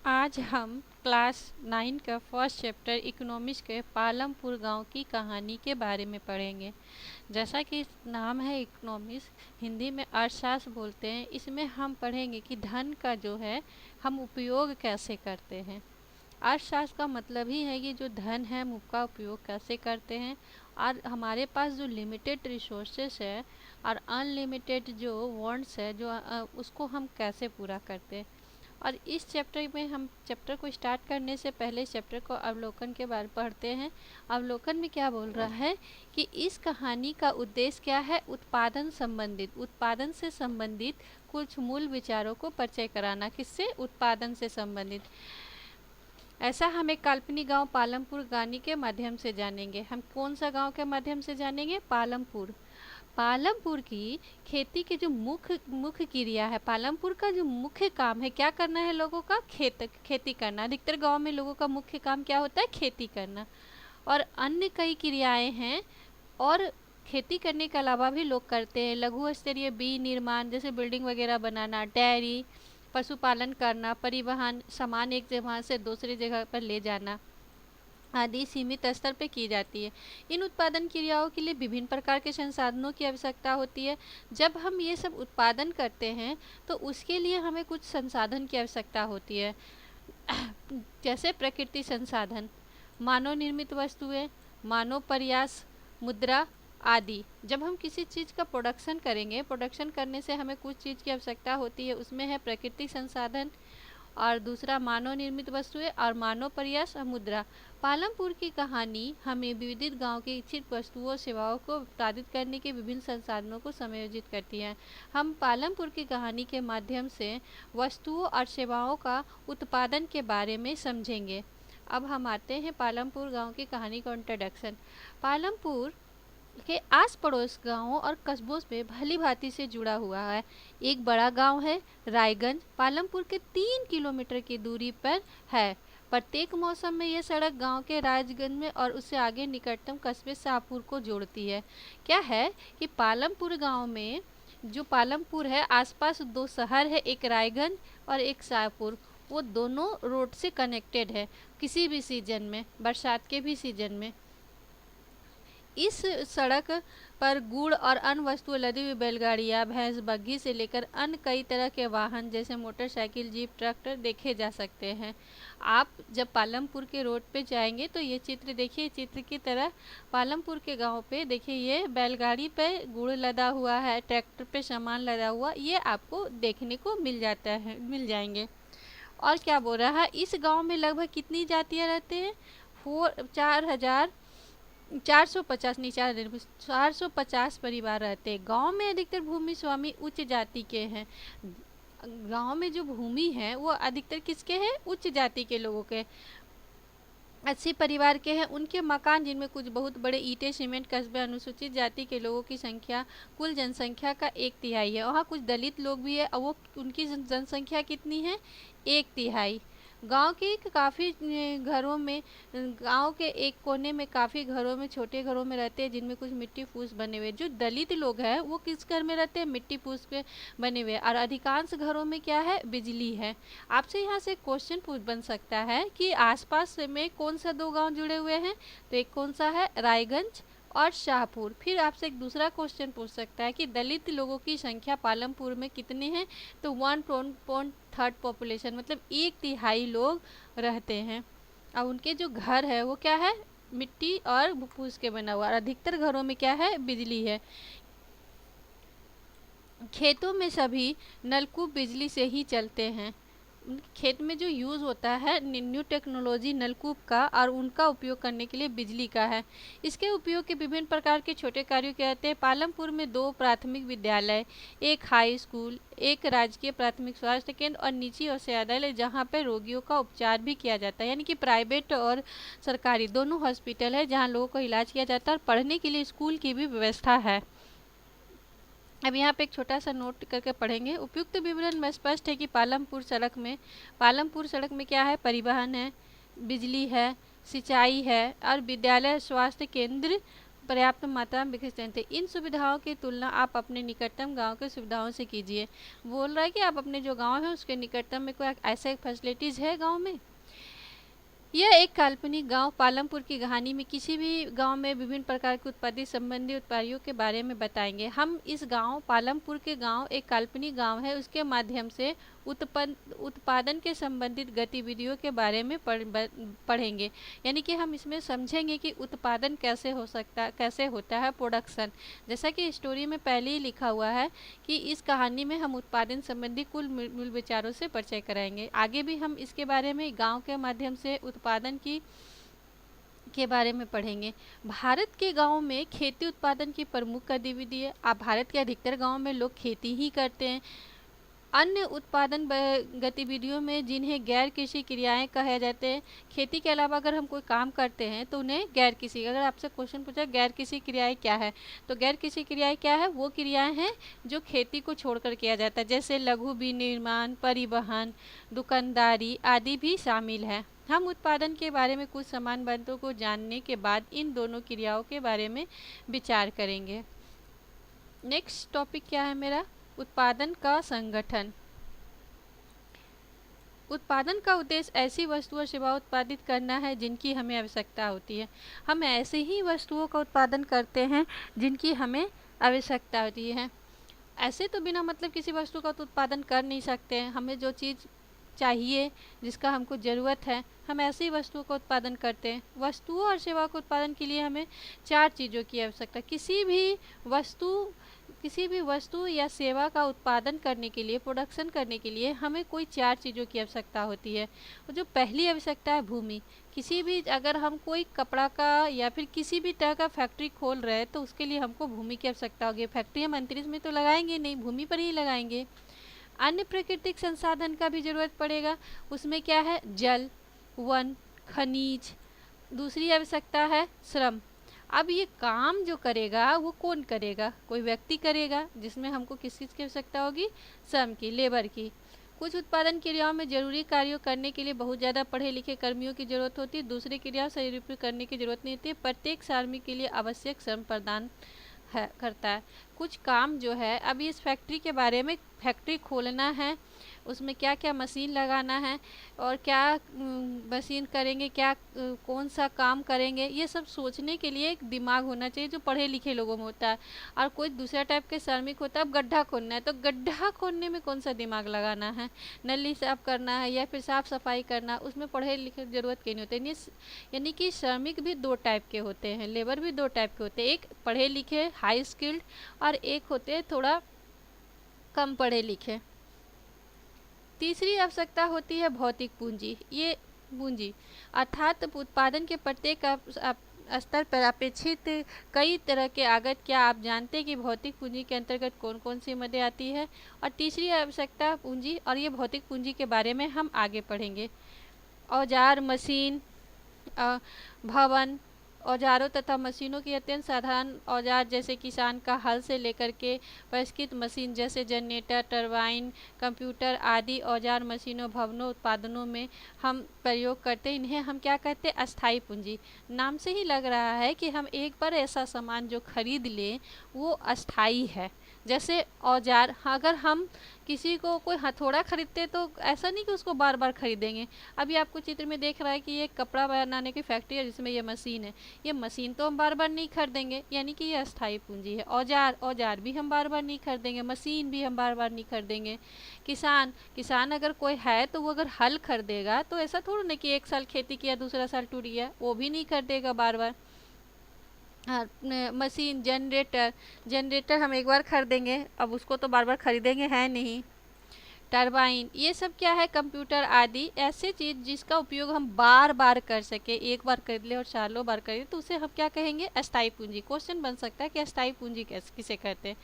आज हम क्लास 9 का फर्स्ट चैप्टर इकोनॉमिक्स के पालमपुर गांव की कहानी के बारे में पढ़ेंगे। जैसा कि नाम है इकोनॉमिक्स, हिंदी में अर्थशास्त्र बोलते हैं। इसमें हम पढ़ेंगे कि धन का जो है हम उपयोग कैसे करते हैं। अर्थशास्त्र का मतलब ही है कि जो धन है हम उसका उपयोग कैसे करते हैं, और हमारे पास जो लिमिटेड रिसोर्सेस है और अनलिमिटेड जो वांट्स है जो उसको हम कैसे पूरा करते हैं। और इस चैप्टर में हम चैप्टर को स्टार्ट करने से पहले चैप्टर को अवलोकन के बारे पढ़ते हैं। अवलोकन में क्या बोल रहा है कि इस कहानी का उद्देश्य क्या है, उत्पादन से संबंधित कुछ मूल विचारों को परिचय कराना। किससे? उत्पादन से संबंधित। ऐसा हम एक काल्पनिक गांव पालमपुर गानी के माध्यम से जानेंगे। हम कौन सा गांव के माध्यम से जानेंगे? पालमपुर। पालमपुर की खेती की जो मुख्य क्रिया है, पालमपुर का जो मुख्य काम है, क्या करना है लोगों का? खेती करना। अधिकतर गांव में लोगों का मुख्य काम क्या होता है? खेती करना। और अन्य कई क्रियाएं हैं और खेती करने के अलावा भी लोग करते हैं। लघु स्तरीय बीज निर्माण, जैसे बिल्डिंग वगैरह बनाना, डेयरी, पशुपालन करना, परिवहन, सामान एक जगह से दूसरी जगह पर ले जाना आदि सीमित स्तर पर की जाती है। इन उत्पादन क्रियाओं के लिए विभिन्न प्रकार के संसाधनों की आवश्यकता होती है। जब हम ये सब उत्पादन करते हैं तो उसके लिए हमें कुछ संसाधन की आवश्यकता होती है, जैसे प्रकृति संसाधन, मानव निर्मित वस्तुएं, मानव प्रयास, मुद्रा आदि। जब हम किसी चीज़ का प्रोडक्शन करेंगे, प्रोडक्शन करने से हमें कुछ चीज़ की आवश्यकता होती है, उसमें है प्राकृतिक संसाधन और दूसरा मानव निर्मित वस्तुएं और मानव प्रयास और मुद्रा। पालमपुर की कहानी हमें विविध गांव के इच्छित वस्तुओं और सेवाओं को उत्पादित करने के विभिन्न संसाधनों को समायोजित करती है। हम पालमपुर की कहानी के माध्यम से वस्तुओं और सेवाओं का उत्पादन के बारे में समझेंगे। अब हम आते हैं पालमपुर गांव की कहानी का इंट्रोडक्शन। पालमपुर के आस पड़ोस गांवों और कस्बों में भली भांति से जुड़ा हुआ है। एक बड़ा गांव है रायगंज, पालमपुर के 3 किलोमीटर की दूरी पर है। प्रत्येक मौसम में यह सड़क गांव के राजगंज में और उससे आगे निकटतम कस्बे शाहपुर को जोड़ती है। क्या है कि पालमपुर गांव में जो पालमपुर है, आसपास 2 शहर है, एक रायगंज और एक शाहपुर। वो दोनों रोड से कनेक्टेड है। किसी भी सीजन में, बरसात के भी सीजन में, इस सड़क पर गुड़ और अन्य वस्तुएं लदी हुई बैलगाड़ियां, भैंस बग्घी से लेकर अन्य कई तरह के वाहन जैसे मोटरसाइकिल, जीप, ट्रैक्टर देखे जा सकते हैं। आप जब पालमपुर के रोड पे जाएंगे तो ये चित्र देखिए, चित्र की तरह पालमपुर के गांव पे देखिए, ये बैलगाड़ी पे गुड़ लदा हुआ है, ट्रैक्टर पे सामान लदा हुआ, ये आपको देखने को मिल जाएंगे। और क्या बोल रहा है, इस गांव में लगभग कितनी जातियां रहते हैं? 450 परिवार रहते हैं। गांव में अधिकतर भूमि स्वामी उच्च जाति के हैं। गांव में जो भूमि है वो अधिकतर किसके हैं? उच्च जाति के लोगों के। 80 परिवार के हैं। उनके मकान, जिनमें कुछ बहुत बड़े ईंटें, सीमेंट, कस्बे, अनुसूचित जाति के लोगों की संख्या कुल जनसंख्या का 1/3 है। वहाँ कुछ दलित लोग भी है और वो उनकी जनसंख्या कितनी है? 1/3। गांव के काफ़ी घरों में, गांव के एक कोने में काफ़ी घरों में, छोटे घरों में रहते हैं, जिनमें कुछ मिट्टी फूस बने हुए। जो दलित लोग हैं वो किस घर में रहते हैं? मिट्टी फूस पे बने हुए। और अधिकांश घरों में क्या है? बिजली है। आपसे यहाँ से क्वेश्चन पूछ बन सकता है कि आसपास में कौन सा 2 गांव जुड़े हुए हैं? तो एक कौन सा है? रायगंज और शाहपुर। फिर आपसे एक दूसरा क्वेश्चन पूछ सकता है कि दलित लोगों की संख्या पालमपुर में कितनी है? तो 1.3 पॉपुलेशन, मतलब 1/3 लोग रहते हैं। और उनके जो घर है वो क्या है? मिट्टी और फूस के बना हुआ। और अधिकतर घरों में क्या है? बिजली है। खेतों में सभी नलकूप बिजली से ही चलते हैं। खेत में जो यूज़ होता है न्यू टेक्नोलॉजी नलकूप का, और उनका उपयोग करने के लिए बिजली का है। इसके उपयोग के विभिन्न प्रकार के छोटे कार्यों के रहते हैं। पालमपुर में 2 प्राथमिक विद्यालय, एक हाई स्कूल, एक राजकीय प्राथमिक स्वास्थ्य केंद्र और निजी औषधालय, जहाँ पर रोगियों का उपचार भी किया जाता है। यानी कि प्राइवेट और सरकारी दोनों हॉस्पिटल है जहाँ लोगों को इलाज किया जाता है, और पढ़ने के लिए स्कूल की भी व्यवस्था है। अब यहाँ पे एक छोटा सा नोट करके पढ़ेंगे। उपयुक्त विवरण में स्पष्ट है कि पालमपुर सड़क में क्या है? परिवहन है, बिजली है, सिंचाई है और विद्यालय, स्वास्थ्य केंद्र पर्याप्त मात्रा में विकसित थे। इन सुविधाओं की तुलना आप अपने निकटतम गांव के सुविधाओं से कीजिए। बोल रहा है कि आप अपने जो गांव है उसके निकटतम में कोई ऐसे फैसिलिटीज़ है गांव में। यह एक काल्पनिक गांव पालमपुर की कहानी में किसी भी गांव में विभिन्न प्रकार के उत्पादित संबंधी उत्पादियों के बारे में बताएंगे। हम इस गांव पालमपुर के गांव एक काल्पनिक गांव है, उसके माध्यम से उत्पादन के संबंधित गतिविधियों के बारे में पढ़ेंगे। यानी कि हम इसमें समझेंगे कि उत्पादन कैसे होता है, प्रोडक्शन। जैसा कि स्टोरी में पहले ही लिखा हुआ है कि इस कहानी में हम उत्पादन संबंधी कुल मूल विचारों से परिचय कराएंगे। आगे भी हम इसके बारे में गांव के माध्यम से उत्पादन के बारे में पढ़ेंगे। भारत के गांव में खेती उत्पादन की प्रमुख गतिविधि है। भारत के अधिकतर गांव में लोग खेती ही करते हैं। अन्य उत्पादन गतिविधियों में जिन्हें गैर कृषि क्रियाएं कहे जाते हैं, खेती के अलावा अगर हम कोई काम करते हैं तो उन्हें गैर कृषि। अगर आपसे क्वेश्चन पूछा गैर कृषि क्रियाएं क्या है, तो गैर कृषि क्रियाएं क्या है, वो क्रियाएं हैं जो खेती को छोड़कर किया जाता है, जैसे लघु विनिर्माण, परिवहन, दुकानदारी आदि भी शामिल है। हम उत्पादन के बारे में कुछ समान बातों को जानने के बाद इन दोनों क्रियाओं के बारे में विचार करेंगे। नेक्स्ट टॉपिक क्या है मेरा, उत्पादन का संगठन। उत्पादन का उद्देश्य ऐसी वस्तु और सेवा उत्पादित करना है जिनकी हमें आवश्यकता होती है। हम ऐसे ही वस्तुओं का उत्पादन करते हैं जिनकी हमें आवश्यकता होती है। ऐसे तो बिना मतलब किसी वस्तु का तो उत्पादन कर नहीं सकते हैं। हमें जो चीज़ चाहिए, जिसका हमको ज़रूरत है, हम ऐसी वस्तुओं का उत्पादन करते हैं। वस्तुओं और सेवा के उत्पादन के लिए हमें 4 चीज़ों की आवश्यकता। किसी भी वस्तु या सेवा का उत्पादन करने के लिए, प्रोडक्शन करने के लिए हमें कोई 4 चीज़ों की आवश्यकता होती है। और जो पहली आवश्यकता है भूमि। किसी भी अगर हम कोई कपड़ा का या फिर किसी भी तरह का फैक्ट्री खोल रहे हैं तो उसके लिए हमको भूमि की आवश्यकता होगी। फैक्ट्री हम अंतरिक्ष में तो लगाएंगे नहीं, भूमि पर ही लगाएंगे। अन्य प्राकृतिक संसाधन का भी ज़रूरत पड़ेगा। उसमें क्या है, जल, वन, खनिज। दूसरी आवश्यकता है श्रम। अब ये काम जो करेगा वो कौन करेगा, कोई व्यक्ति करेगा, जिसमें हमको किस चीज़ की आवश्यकता होगी, श्रम की, लेबर की। कुछ उत्पादन क्रियाओं में जरूरी कार्यों करने के लिए बहुत ज़्यादा पढ़े लिखे कर्मियों की जरूरत होती है। दूसरी क्रियाओं सही रूप से करने की जरूरत नहीं होती है। प्रत्येक श्रमिक के लिए आवश्यक श्रम प्रदान करता है। कुछ काम जो है, अभी इस फैक्ट्री के बारे में, फैक्ट्री खोलना है, उसमें क्या क्या मशीन लगाना है और क्या मशीन करेंगे, क्या कौन सा काम करेंगे, ये सब सोचने के लिए एक दिमाग होना चाहिए जो पढ़े लिखे लोगों में होता है। और कोई दूसरा टाइप के श्रमिक होता है, अब गड्ढा खोदना है तो गड्ढा खोदने में कौन सा दिमाग लगाना है, नली साफ करना है या फिर साफ सफाई करना, उसमें पढ़े लिखे जरूरत की नहीं होती। यानी कि श्रमिक भी 2 टाइप के होते हैं, लेबर भी 2 टाइप के होते हैं। एक पढ़े लिखे हाई स्किल्ड और एक होते हैं थोड़ा कम पढ़े लिखे। तीसरी आवश्यकता होती है भौतिक पूंजी। ये पूंजी अर्थात उत्पादन के प्रत्येक स्तर पर अपेक्षित कई तरह के आगत। क्या आप जानते हैं कि भौतिक पूंजी के अंतर्गत कौन कौन सी मदें आती है। और तीसरी आवश्यकता पूंजी, और ये भौतिक पूंजी के बारे में हम आगे पढ़ेंगे। औजार, मशीन, भवन, औजारों तथा मशीनों की अत्यंत साधारण औजार जैसे किसान का हल से लेकर के परिष्कृत मशीन जैसे जनरेटर, टरबाइन, कंप्यूटर आदि औजार मशीनों, भवनों, उत्पादनों में हम प्रयोग करते हैं। इन्हें हम क्या कहते हैं, अस्थाई पूंजी। नाम से ही लग रहा है कि हम एक बार ऐसा सामान जो खरीद लें वो अस्थाई है। जैसे औजार, अगर हम किसी को कोई हथौड़ा खरीदते तो ऐसा नहीं कि उसको बार बार खरीदेंगे। अभी आपको चित्र में देख रहा है कि ये कपड़ा बनाने की फैक्ट्री है जिसमें ये मशीन है। ये मशीन तो हम बार बार नहीं खरीदेंगे, यानी कि ये अस्थाई पूंजी है। औजार भी हम बार बार नहीं खरीदेंगे, मशीन भी हम बार बार नहीं खरीदेंगे। किसान अगर कोई है तो वो अगर हल खरीदेगा तो ऐसा थोड़ा ना कि 1 साल खेती किया दूसरा साल टूट गया, वो भी नहीं खरीदेगा बार बार। मशीन, जनरेटर हम एक बार खरीदेंगे, अब उसको तो बार बार खरीदेंगे है नहीं। टरबाइन, ये सब क्या है, कंप्यूटर आदि ऐसे चीज़ जिसका उपयोग हम बार बार कर सके, एक बार कर ले और सालों बार करें तो उसे हम क्या कहेंगे, अस्थाई पूंजी। क्वेश्चन बन सकता है कि अस्थाई पूंजी किसे कहते हैं।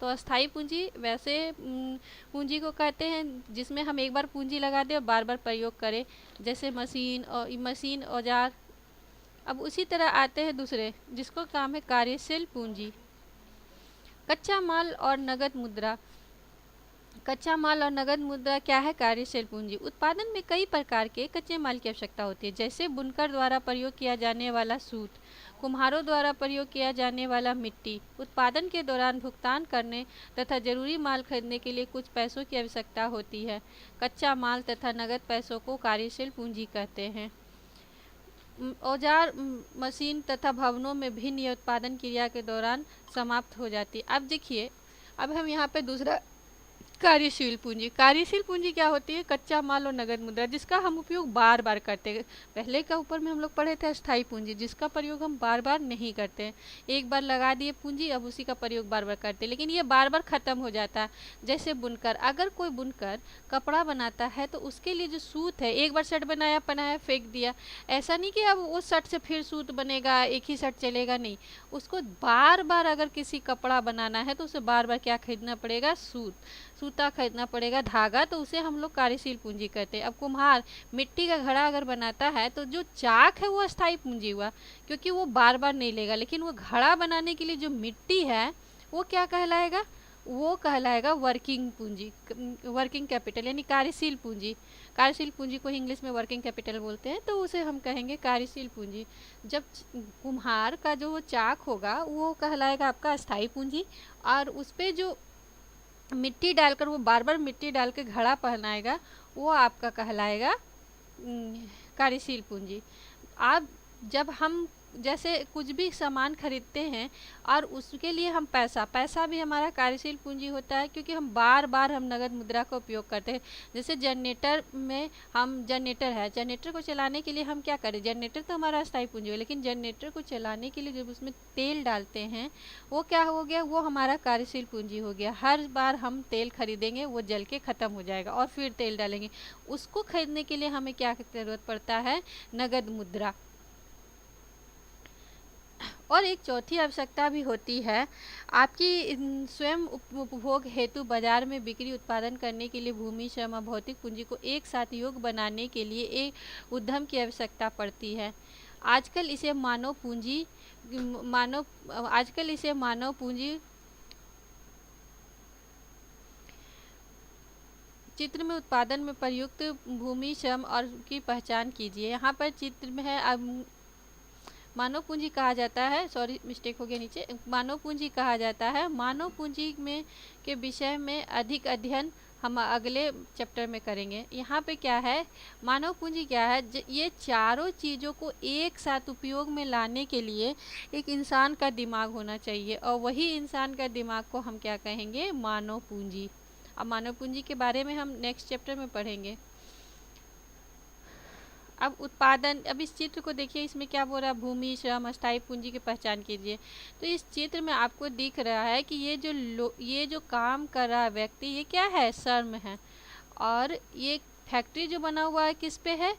तो अस्थाई पूंजी वैसे पूंजी को कहते हैं जिसमें हम एक बार पूंजी लगा दें और बार बार प्रयोग करें, जैसे मशीन, औजार। अब उसी तरह आते हैं दूसरे जिसको काम है कार्यशील पूंजी। कच्चा माल और नगद मुद्रा। कच्चा माल और नगद मुद्रा क्या है, कार्यशील पूंजी। उत्पादन में कई प्रकार के कच्चे माल की आवश्यकता होती है, जैसे बुनकर द्वारा प्रयोग किया जाने वाला सूत, कुम्हारों द्वारा प्रयोग किया जाने वाला मिट्टी। उत्पादन के दौरान भुगतान करने तथा जरूरी माल खरीदने के लिए कुछ पैसों की आवश्यकता होती है। कच्चा माल तथा नगद पैसों को कार्यशील पूंजी कहते हैं। औजार, मशीन तथा भवनों में भिन्न ये उत्पादन क्रिया के दौरान समाप्त हो जाती है। अब देखिए, अब हम यहाँ पे दूसरा कार्यशील पूंजी। कार्यशील पूंजी क्या होती है? कच्चा माल और नगद मुद्रा जिसका हम उपयोग बार बार करते हैं। पहले का ऊपर में हम लोग पढ़े थे अस्थायी पूंजी, जिसका प्रयोग हम बार बार नहीं करते हैं। एक बार लगा दिए पूंजी, अब उसी का प्रयोग बार बार करते हैं, लेकिन ये बार बार ख़त्म हो जाता है। जैसे बुनकर, अगर कोई बुनकर कपड़ा बनाता है तो उसके लिए जो सूत है, एक बार शर्ट बनाया बनाया फेंक दिया, ऐसा नहीं कि अब उस शर्ट से फिर सूत बनेगा, एक ही शर्ट चलेगा, नहीं। उसको बार बार अगर किसी कपड़ा बनाना है तो उसे बार बार क्या खरीदना पड़ेगा? सूता खरीदना पड़ेगा, धागा, तो उसे हम लोग कार्यशील पूंजी कहते हैं। अब कुम्हार मिट्टी का घड़ा अगर बनाता है तो जो चाक है वो अस्थायी पूंजी हुआ, क्योंकि वो बार बार नहीं लेगा, लेकिन वो घड़ा बनाने के लिए जो मिट्टी है वो क्या कहलाएगा? वो कहलाएगा वर्किंग पूंजी, वर्किंग कैपिटल, यानी कार्यशील पूंजी। कार्यशील पूंजी को इंग्लिश में वर्किंग कैपिटल बोलते हैं, तो उसे हम कहेंगे कार्यशील पूंजी। जब कुम्हार का जो चाक होगा वो कहलाएगा आपका अस्थायी पूंजी, और उस पर जो मिट्टी डालकर, वो बार बार मिट्टी डाल के घड़ा पहनाएगा, वो आपका कहलाएगा कार्यशील पूंजी। आप जब हम जैसे कुछ भी सामान खरीदते हैं और उसके लिए हम पैसा भी हमारा कार्यशील पूंजी होता है, क्योंकि हम बार बार हम नगद मुद्रा का उपयोग करते हैं। जैसे जनरेटर में हम, जनरेटर है, जनरेटर को चलाने के लिए हम क्या करें? जनरेटर तो हमारा अस्थायी पूंजी है, लेकिन जनरेटर को चलाने के लिए जब उसमें तेल डालते हैं वो क्या हो गया? वो हमारा कार्यशील पूंजी हो गया। हर बार हम तेल खरीदेंगे, वो जल के ख़त्म हो जाएगा और फिर तेल डालेंगे। उसको खरीदने के लिए हमें क्या ज़रूरत पड़ता है? नगद मुद्रा। और एक चौथी आवश्यकता भी होती है, आपकी स्वयं उपभोग हेतु बाजार में बिक्री उत्पादन करने के लिए भूमि, श्रम और भौतिक पूंजी को एक साथ योग बनाने के लिए एक उद्यम की आवश्यकता पड़ती है। आजकल इसे मानव पूंजी चित्र में उत्पादन में प्रयुक्त भूमि, श्रम और की पहचान कीजिए। यहाँ पर चित्र में है, मानव पूंजी कहा जाता है, सॉरी मिस्टेक हो गया नीचे, मानव पूंजी कहा जाता है। मानव पूंजी में के विषय में अधिक अध्ययन हम अगले चैप्टर में करेंगे। यहाँ पे क्या है? मानव पूंजी क्या है? ये चारों चीज़ों को एक साथ उपयोग में लाने के लिए एक इंसान का दिमाग होना चाहिए, और वही इंसान का दिमाग को हम क्या कहेंगे? मानव पूंजी। अब मानव पूंजी के बारे में हम नेक्स्ट चैप्टर में पढ़ेंगे। अब उत्पादन, अब इस चित्र को देखिए, इसमें क्या बोल रहा है? भूमि, श्रम, अस्थायी पूंजी की पहचान कीजिए। तो इस चित्र में आपको दिख रहा है कि ये जो काम कर रहा व्यक्ति, ये क्या है? श्रम है। और ये फैक्ट्री जो बना हुआ है किस पे है?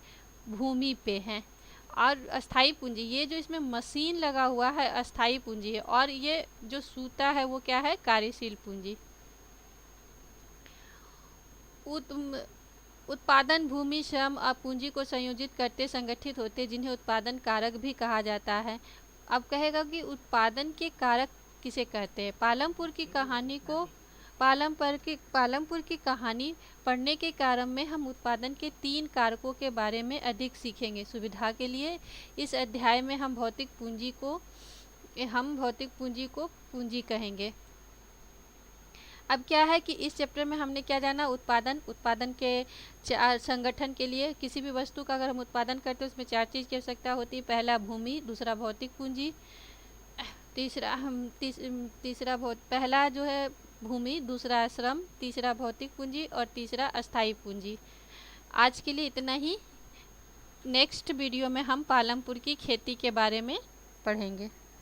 भूमि पे है। और अस्थायी पूंजी, ये जो इसमें मशीन लगा हुआ है अस्थायी पूंजी है, और ये जो सूता है वो क्या है? कार्यशील पूंजी। उत्पादन भूमि, श्रम और पूंजी को संयोजित करते संगठित होते, जिन्हें उत्पादन कारक भी कहा जाता है। अब कहेगा कि उत्पादन के कारक किसे कहते हैं? पालमपुर की कहानी पढ़ने के क्रम में हम उत्पादन के 3 कारकों के बारे में अधिक सीखेंगे। सुविधा के लिए इस अध्याय में हम भौतिक पूंजी को पूंजी कहेंगे। अब क्या है कि इस चैप्टर में हमने क्या जाना? उत्पादन के संगठन के लिए किसी भी वस्तु का अगर हम उत्पादन करते हैं उसमें 4 चीज़ की आवश्यकता होती है। पहला भूमि, दूसरा भौतिक पूंजी, पहला जो है भूमि, दूसरा श्रम, तीसरा भौतिक पूंजी और तीसरा अस्थायी पूंजी। आज के लिए इतना ही। नेक्स्ट वीडियो में हम पालमपुर की खेती के बारे में पढ़ेंगे।